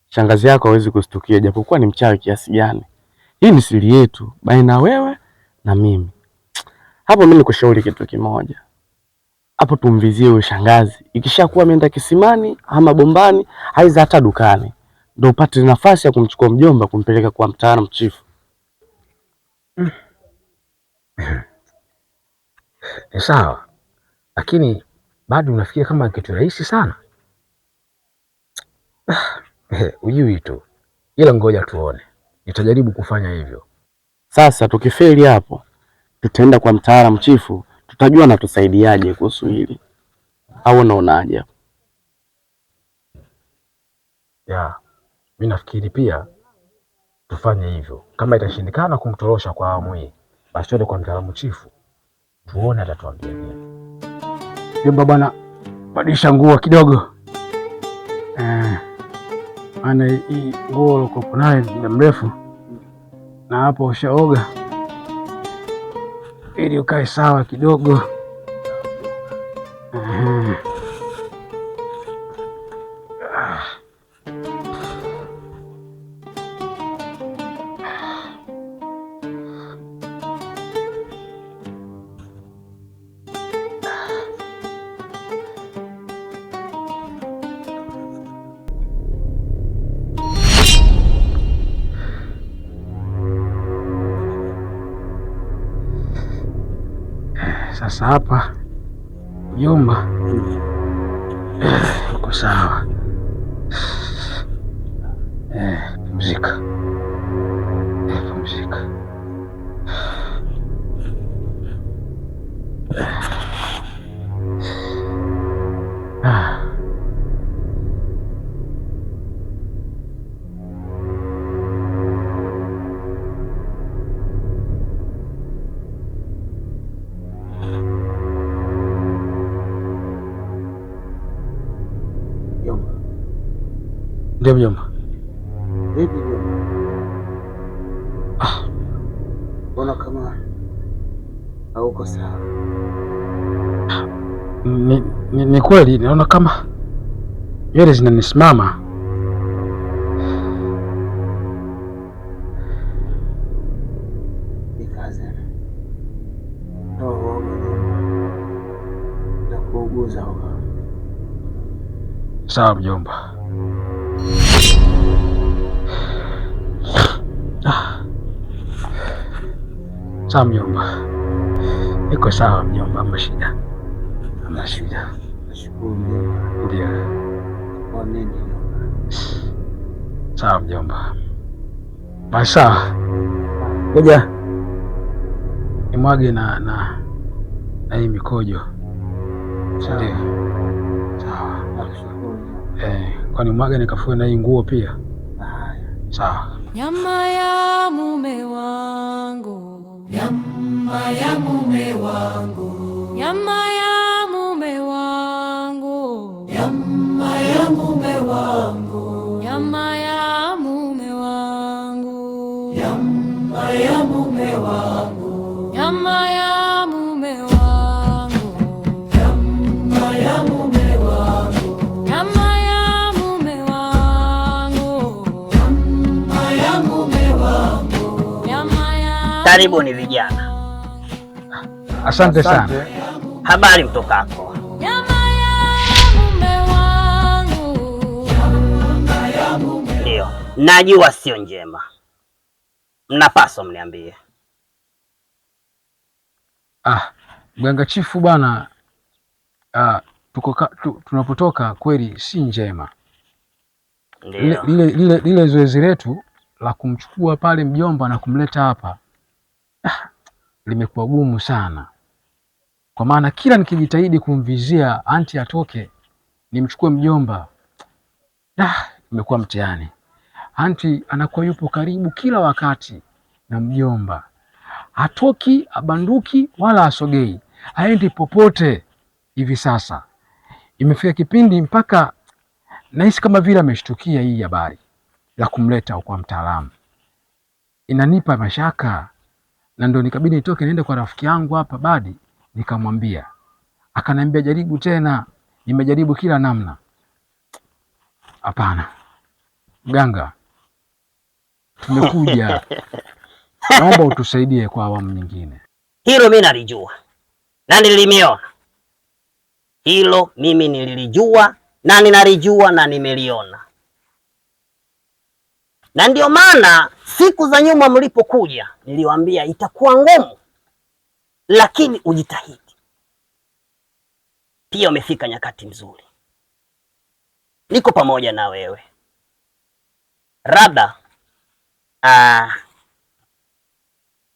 shangazi yako hawezi kustukia japokuwa ni mchawi kiasi gani. Hii ni siri yetu baina wewe na mimi. Hapo mimi nikushauri kitu kimoja. Hapo tumvizie huyo shangazi. Ikishakuwa ameenda kisimani ama bombani, haiza hata dukani, ndio upate nafasi ya kumchukua mjomba kumpeleka kwa mtaalamu chifu. Ni sawa, lakini bado unafikia kama kitu rahisi sana. Ujui tu, ila ngoja tuone, nitajaribu kufanya hivyo. Sasa tukifeli hapo, tutaenda kwa mtaalamu chifu, tutajua na tusaidiaje kuhusu hili. Au unaonaje? Ya, mimi nafikiri pia tufanye hivyo. Kama itashindikana kumtorosha kwa awamu hii, basi twende kwa mtaalamu chifu tuone atatuambia nini. Jomba bwana, badilisha nguo kidogo. Maana hii nguo uko nayo muda mrefu na hapo ushaoga, ili ukae sawa kidogo. Sasa hapa mjomba, uko sawa. Pumzika, pumzika. Ndio mjomba. Vipi mjomba? Mbona kama hauko sawa? Ni kweli naona kama nywele zinanisimama. Nikaze. Nakuuguza huko. Sawa mjomba. Sawa mjomba. Niko sawa mjomba, hamna shida. Hamna shida. Nashukuru mjomba. Ndio. Kwa nini? Sawa mjomba. Basi sawa. Ngoja nimwage na hii mikojo. Ndio. Sawa. Kwani mwage nikafue na hii nguo pia? Sawa. Nyama ya mume wangu, nyama ya mume wangu, nyama ya mume wangu, nyama ya mume wangu, nyama ya mume wangu, nyama ya mume wangu, nyama ya mume wangu, nyama ya mume wangu, nyama ya mume wangu, nyama ya mume wangu, nyama ya. Karibuni vijana. Asante sana. Habari mtokako? Nyama ya mume wangu, nyama ya mume. Ndio, najua sio njema. Mnapaswa mniambie. Mganga chifu bwana, tunapotoka kweli si njema. Ndio. Lile zoezi letu la kumchukua pale mjomba na kumleta hapa limekuwa gumu sana, kwa maana kila nikijitahidi kumvizia anti atoke nimchukue mjomba, imekuwa mtihani. Anti anakuwa yupo karibu kila wakati na mjomba, hatoki, abanduki wala asogei, haendi popote. Hivi sasa imefika kipindi mpaka nahisi kama vile ameshtukia hii habari ya kumleta kwa mtaalamu. Inanipa mashaka, na ndio nikabidi nitoke niende kwa rafiki yangu hapa Badi, nikamwambia. Akaniambia jaribu tena. Nimejaribu kila namna. Hapana mganga, tumekuja naomba utusaidie kwa awamu nyingine. Hilo mimi nalijua na nilimiona. Hilo mimi nililijua na ninalijua na nimeliona, na ndio maana siku za nyuma mlipokuja niliwaambia itakuwa ngumu, lakini ujitahidi. Pia umefika nyakati nzuri, niko pamoja na wewe. Labda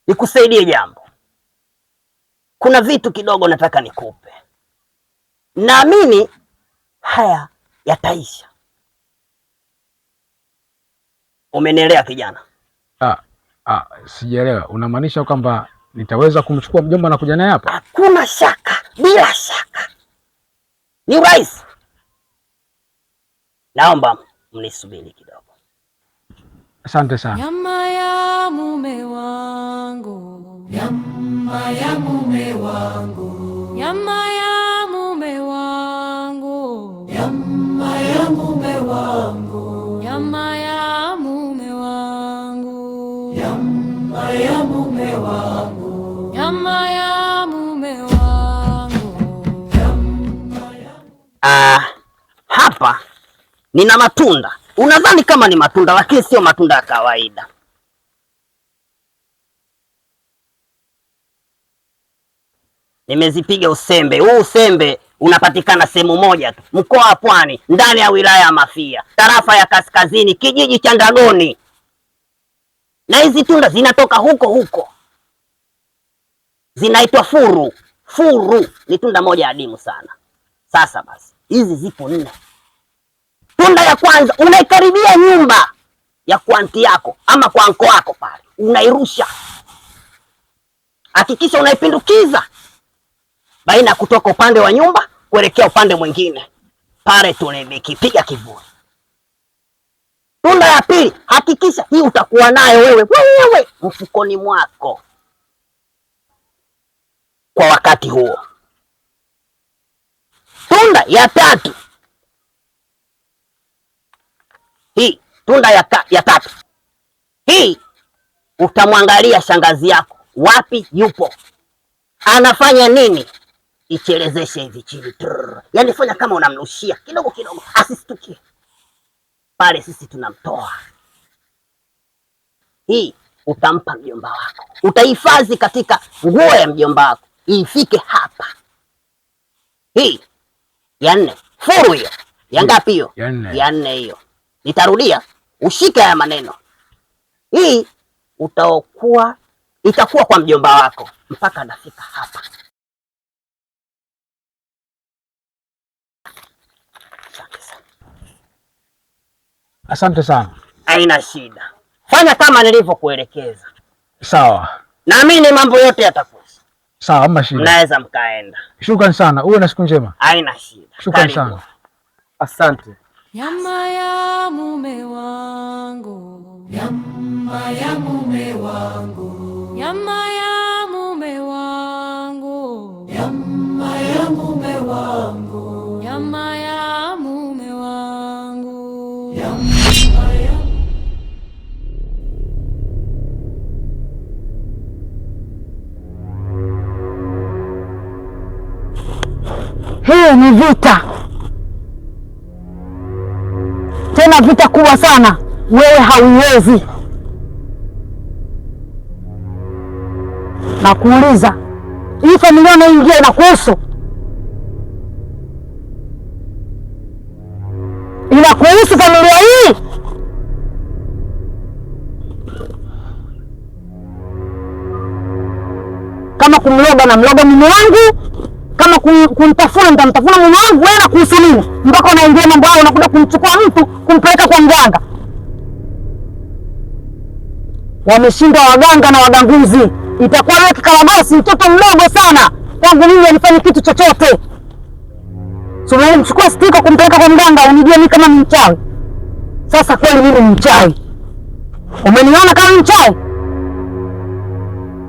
nikusaidie jambo. Kuna vitu kidogo nataka nikupe, naamini haya yataisha. Umenielewa kijana? Sijaelewa. Unamaanisha kwamba nitaweza kumchukua mjomba na kuja naye hapa? Hakuna shaka, bila shaka ni urahisi. Naomba mnisubiri kidogo. Asante sana. Nyama ya mume wangu, nyama ya mume wangu, nyama ya mume wangu, nyama ya mume wangu, nyama ya mume wangu, nyama ya mume wangu, nyama ya mume wangu. Hapa nina matunda. Unadhani kama ni matunda, lakini sio matunda ya kawaida. Nimezipiga usembe. Huu usembe unapatikana sehemu moja tu, mkoa wa Pwani, ndani ya wilaya ya Mafia, tarafa ya Kaskazini, kijiji cha Ndagoni. Na hizi tunda zinatoka huko huko, zinaitwa furu. Furu ni tunda moja adimu sana. Sasa basi, hizi zipo 4. Tunda ya kwanza, unaikaribia nyumba ya kwanti yako ama kwa anko wako pale, unairusha. Hakikisha unaipindukiza baina ya kutoka upande wa nyumba kuelekea upande mwingine, pale tulivikipiga kivuli. Tunda ya pili, hakikisha hii utakuwa nayo wewe mwenyewe mfukoni mwako kwa wakati huo. Tunda ya tatu, hii tunda ya tatu hii, utamwangalia shangazi yako wapi yupo, anafanya nini, ichelezeshe hivi chini, yaani fanya kama unamnushia kidogo kidogo, asistukie pale. Sisi tunamtoa. Hii utampa mjomba wako, utahifadhi katika nguo ya mjomba wako ifike hapa. Hii ya 4, furu hiyo. Ya ngapi hiyo? Ya 4 hiyo. Nitarudia, ushike haya maneno. Hii itakuwa kwa mjomba wako mpaka anafika hapa. Asante sana. Haina shida, fanya kama nilivyokuelekeza. Sawa. Naamini mambo yote yatakuwa sawa, hamna shida. Mnaweza mkaenda. Shukrani sana, uwe na siku njema. Haina shida. Shukrani sana. Asante. Nyama ya mume wangu, nyama ya mume wangu, nyama ya mume wangu, nyama ya mume wangu, nyama ya mume wangu, nyama ya... Hii ni vita, tena vita kubwa sana. Wewe hauiwezi. Na kuuliza, hii familia unayoingia inakuhusu? Inakuhusu familia hii? Kama kumloga na mloga mume wangu, kama kumtafuna nitamtafuna mume wangu. Wewe nakuhusu nini mpaka unaingia mambo hayo, unakuja kumchukua mtu kumpeleka kwa mganga? Wameshindwa waganga na waganguzi. Itakuwa wewe kikaragosi, mtoto mdogo sana kwangu mimi, anifanye kitu chochote. So wewe mchukua stika kumpeleka kwa mganga, unijue mimi kama mchawi? Sasa kweli mimi ni mchawi? Umeniona kama mchawi?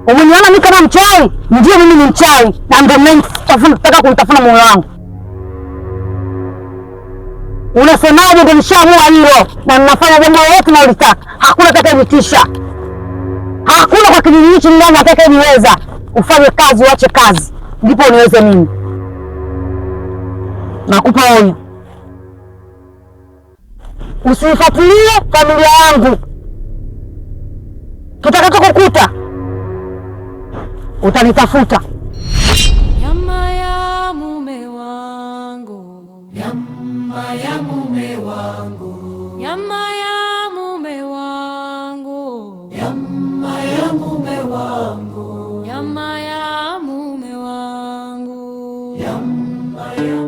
Umeniona mimi kama mchawi? Ndio, mimi ni mchawi, na ndio nataka kumtafuna moyo wangu. Unasemaje? Ndio nishaamua hilo, na ninafanya jambo lolote nalotaka. Hakuna atakayenitisha, hakuna kwa kijiji hichi ndani atakayeniweza. Ufanye kazi, uache kazi, ndipo uniweze mimi. Nakupa onyo, usifuatilie familia yangu. Kitakachokukuta utanitafuta. Nyama ya mume wangu, nyama ya mume wangu, nyama ya mume wangu, nyama ya mume wangu, nyama ya mume wangu, nyama ya...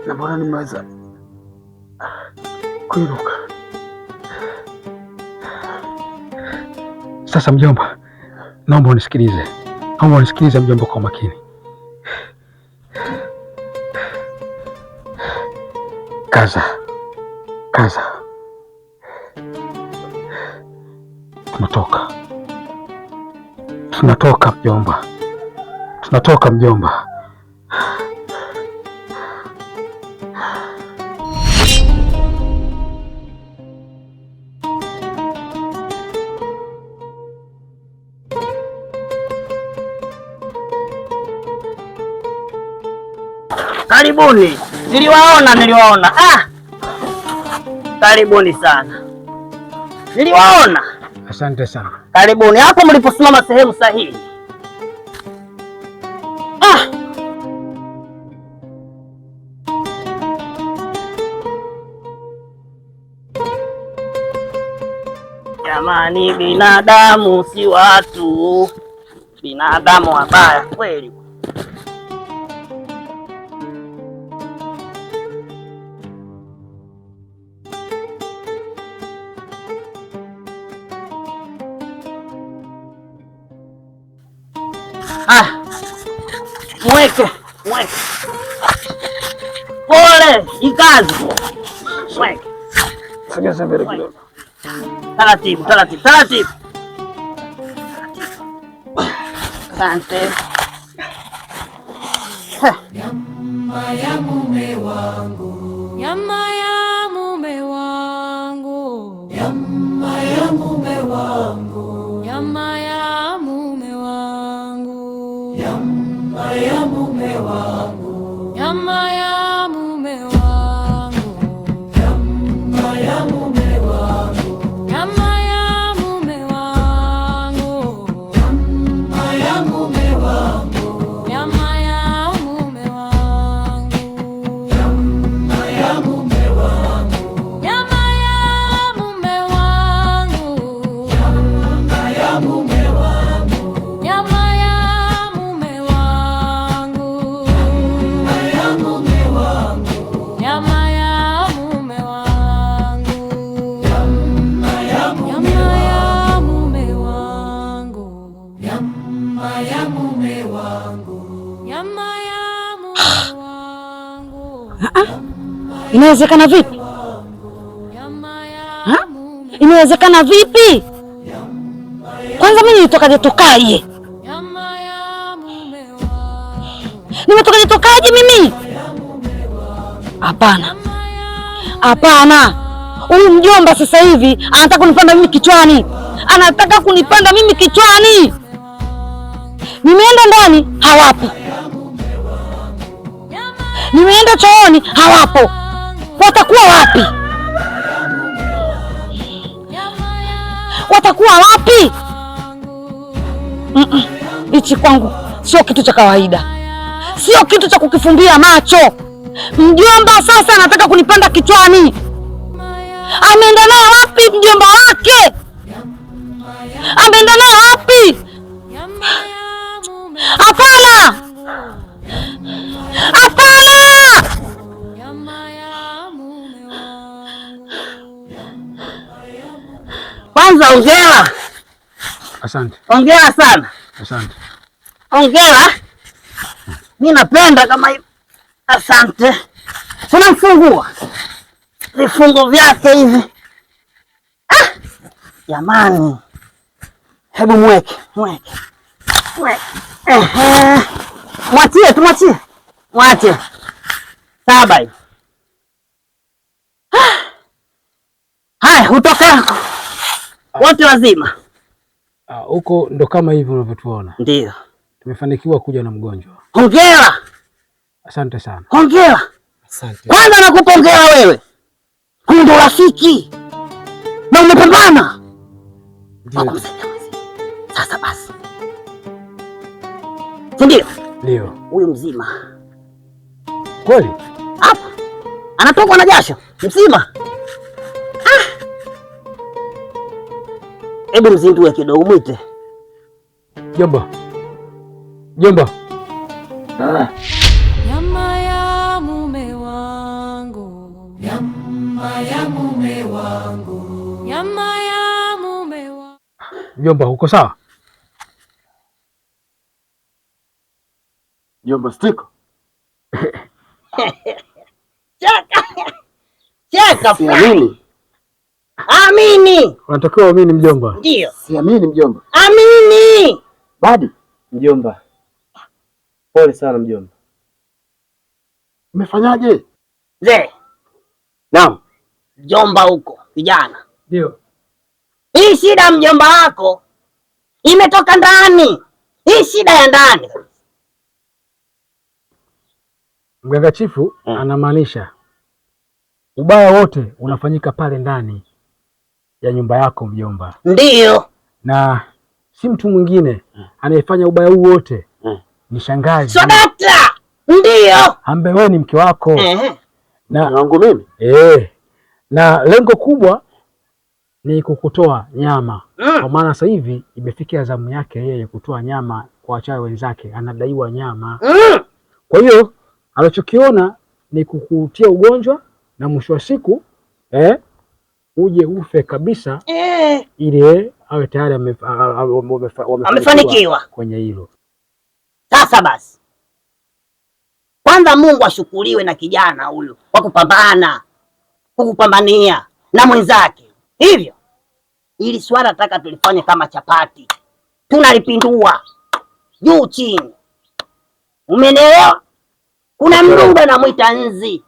na mbona nimeweza kuinuka. Sasa mjomba, naomba unisikilize. Naomba unisikilize mjomba kwa makini. Kaza. Tunatoka mjomba. Tunatoka mjomba. Karibuni. Niliwaona. Karibuni sana. Niliwaona. Asante sana. Karibuni. Hapo mliposimama sehemu sahihi. Jamani, binadamu si watu. Binadamu wabaya kweli. Mweke. Pole, ikazi. Mweke. Sogeza mbele kidogo. Taratibu. Asante. Nyama ya mume wangu, nyama ya mume wangu, nyama ya mume wangu, nyama ya mume wangu, nyama ya mume wangu, nyama ya mume wangu, nyama ya mume wangu, nyama ya mume wangu, nyama ya mume wangu, nyama ya mume wangu, nyama ya mume wangu, nyama ya mume wangu, nyama ya mume wangu, nyama ya mume wangu, nyama ya mume wangu, nyama ya mume wangu, nyama ya mume wangu, nyama ya mume wangu, nyama ya mume wangu. Inawezekana vipi? Inawezekana vipi? Kwanza mimi nitokaje? Nimetokaje mimi? Hapana. Huyu mjomba sasa hivi anataka kunipanda mimi kichwani. Nimeenda ndani hawapo. Nimeenda chooni hawapo. Watakuwa wapi? Hichi kwangu sio kitu cha kawaida, sio kitu cha kukifumbia macho. Mjomba sasa anataka kunipanda kichwani. Ameenda naye wapi mjomba wake? Ameenda naye wapi? Hapana! Kwanza hongera. Asante. Hongera sana. Asante. Hongera. Mimi napenda kama hivi. Asante. Tunamfungua vifungo vyake hivi. Jamani. Hebu mweke. Mwachie. Mwache. Saba hivi. Haya, utoka. Wote wazima. Huko ndo kama hivi unavyotuona. Ndio. Tumefanikiwa kuja na mgonjwa. Hongera. Asante sana. Hongera. Asante. Kwanza nakupongeza wewe. Huyu ndo rafiki. Na umepambana. Ndio. Sasa basi. Ndio. Ndio. Huyu mzima. Kweli? Hapa. Anatokwa na jasho. Mzima. Hebu mzindue kidogo mwite. Jomba. Nyama nyama ya mume wangu, nyama ya mume wangu. Mjomba, uko sawa? Mjomba Stiko. Cheka. Siamini. Amini. Unatakiwa uamini mjomba. Ndio. Siamini mjomba. Amini. Badi. Mjomba. Pole sana mjomba. Umefanyaje? Mzee. Naam. Mjomba huko kijana. Ndio. Hii shida mjomba wako imetoka ndani. Hii shida ya ndani. Mganga chifu anamaanisha ubaya wote unafanyika pale ndani ya nyumba yako mjomba. Ndio. Na si mtu mwingine anayefanya ubaya huu wote ni shangazi. Sodata. Ndio. Ambaye wewe ni mke wako. Na wangu mimi? Na lengo kubwa ni kukutoa nyama. Kwa maana sasa hivi imefikia zamu yake yeye kutoa nyama kwa wachawi wenzake, anadaiwa nyama. Kwa hiyo anachokiona ni kukutia ugonjwa na mwisho wa siku uje ufe kabisa, ili awe tayari amefanikiwa kwenye hilo. Sasa basi, kwanza Mungu ashukuriwe na kijana huyu kwa kukupambania na mwenzake. Hivyo ili swala nataka tulifanye kama chapati, tunalipindua juu chini, umenielewa? Kuna mdudu anamwita nzi.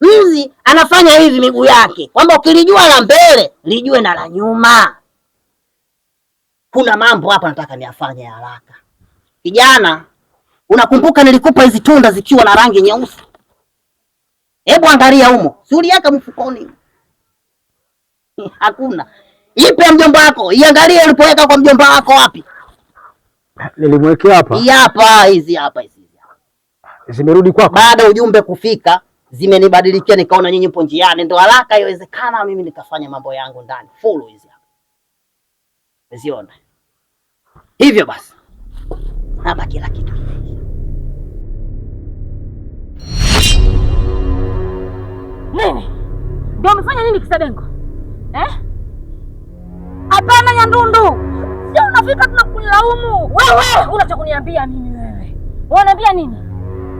Nzi anafanya hivi miguu yake, kwamba ukilijua la mbele lijue na la nyuma. Kuna mambo hapa nataka niyafanye haraka. Kijana, unakumbuka nilikupa hizi tunda zikiwa na rangi nyeusi? Hebu angalia humo, si uliweka mfukoni? Hakuna. Ipe mjomba wako, iangalie ulipoweka kwa mjomba wako wapi? Nilimwekea hapa. Hizi hapa. Zimerudi kwako? Baada ujumbe kufika, zimenibadilikia, nikaona nyinyi mpo njiani, ndo haraka iwezekana mimi nikafanya mambo yangu ndani. Full hizi hapa. Umeziona? Hivyo basi, hapa kila kitu kimeisha. Nini? Ndio umefanya nini Kisabengo? Hapana Nyandundu. Sio unafika tunakulaumu. Wewe unacho kuniambia mimi wewe? Unaniambia nini?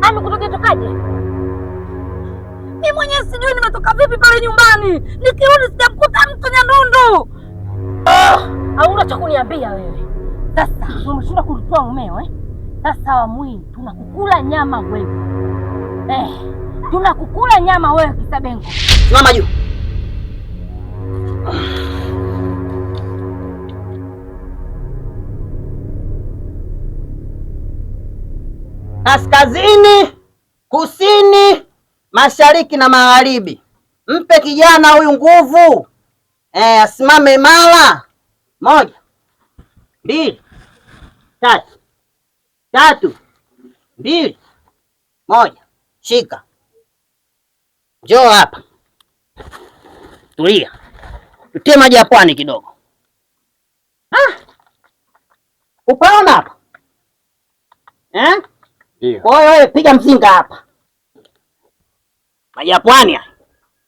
Amekutoka tokaje? Mimi mwenyewe sijui nimetoka vipi pale nyumbani. Nikirudi sijamkuta mtu Nyandundu. Au unacho kuniambia wewe? Sasa umeshinda kulitoa mumeo Sasa wamwini tunakukula nyama wewe. Tunakukula nyama wewe Kisabengo. Simama juu. Kaskazini, kusini, mashariki na magharibi. Mpe kijana huyu nguvu. Asimame imara. 1, 2, 3. 3, 2, 1. Shika. Njoo hapa. Tulia. Tutie maji ya pwani kidogo. Upaona hapa? Kwa hiyo wewe piga mzinga hapa. Maji ya pwani haya.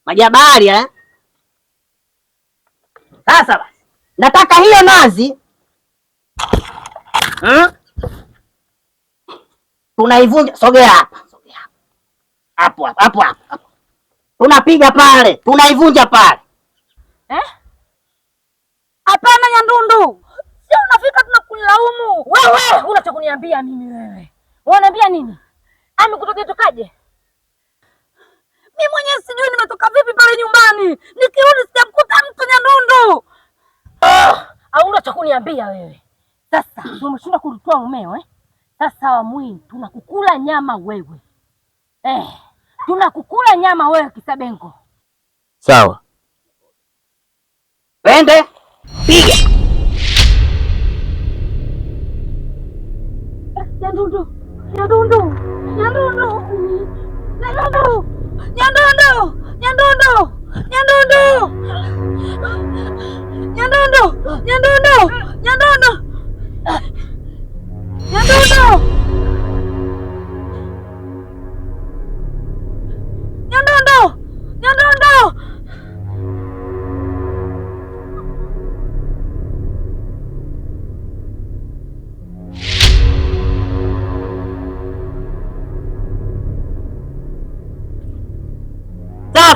Maji ya bahari Sasa basi, nataka hiyo nazi tunaivunja. Sogea hapa. Hapo. Tunapiga pale, tunaivunja pale. Hapana Nyandundu. Sio unafika tunakulaumu. Wewe unacho kuniambia mimi wewe? Unaniambia nini? Amekutoka tokaje? Mimi mwenyewe sijui nimetoka vipi pale nyumbani. Nikirudi sijamkuta mtu Nyandundu. Au unacho kuniambia wewe? Sasa umeshinda kulitoa mumeo Sasa wamwini tunakukula nyama wewe. Tunakukula nyama wewe Kisabengo. Sawa. Wende, piga. Nyandundu.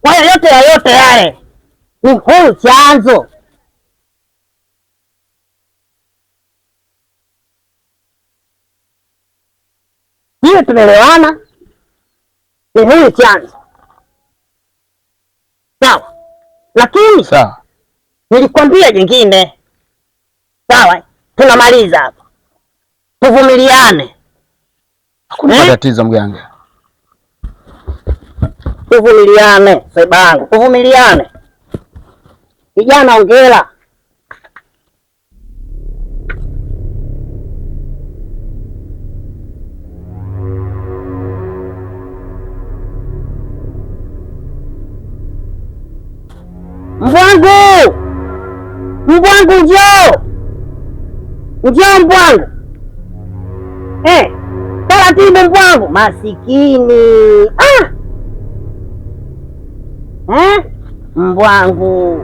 Kwa yoyote yale ni huyu chanzo. Hiyo tunaelewana, ni huyu chanzo. Sawa, lakini Sawa. Nilikwambia jingine. Sawa, tunamaliza hapa, tuvumiliane. Hakuna matatizo mganga. Tuvumiliane sebangu, tuvumiliane. Kijana ongela. Mbwangu! Mbwangu njoo! Njoo Mbwangu! Taratibu Mbwangu, masikini. Mbwangu.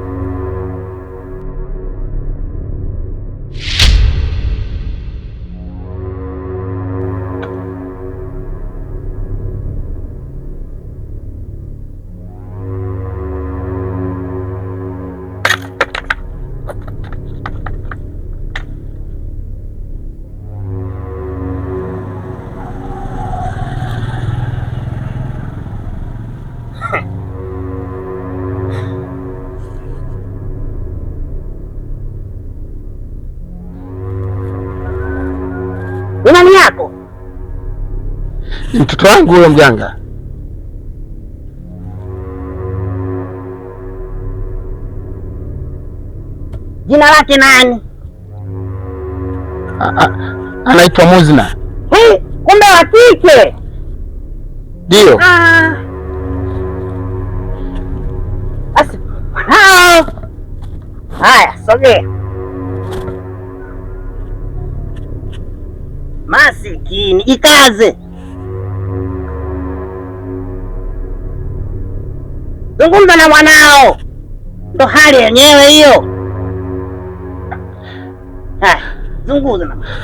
Ni nani yako? Ni mtoto wangu huyo mganga. Jina lake nani? Anaitwa Muzna. Kumbe wa kike. Ndio. Basi mwanao. Haya, sogea. Masikini, ikaze. Zungumza na mwanao, ndo hali yenyewe hiyo. Haya, zungumza na mwanao.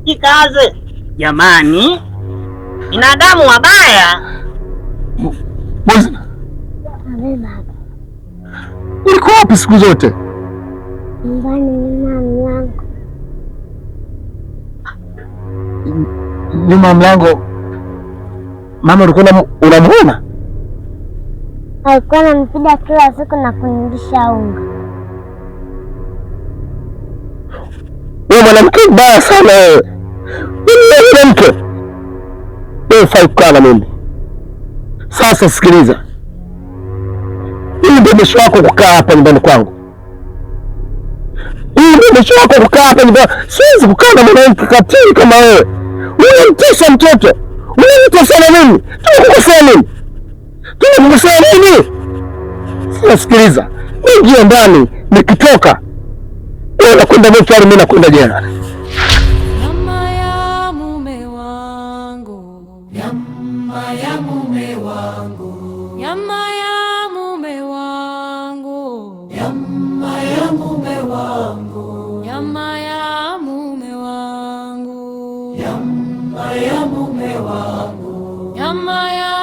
Ikaze. Jamani, binadamu wabaya. Muzna. Ulikuwa wapi siku zote? Nyumbani nyuma mlango. Nyuma ya mlango. Mama ulikuwa unamuona? Alikuwa ananipiga kila siku na kunilisha unga. Wewe mwanamke mbaya sana wewe. Wewe mwanamke. Wewe fai kukaa na mimi. Sasa sikiliza. Hii ndio mwisho wako kukaa hapa nyumbani kwangu. Hii ndio mwisho wako kukaa hapa nyumbani. Siwezi kukaa na mwanamke katili kama wewe. Unamtesa mtoto. Unamtesa na mimi. Tunakukosea nini? Tunakukosea nini? Sasa sikiliza. Ingia ndani, nikitoka wewe unakwenda mochari, mimi nakwenda jela. Nyama ya mume wangu, nyama ya mume wangu, nyama ya mume wangu, nyama ya mume wangu, nyama ya mume wangu, nyama ya mume wangu, nyama ya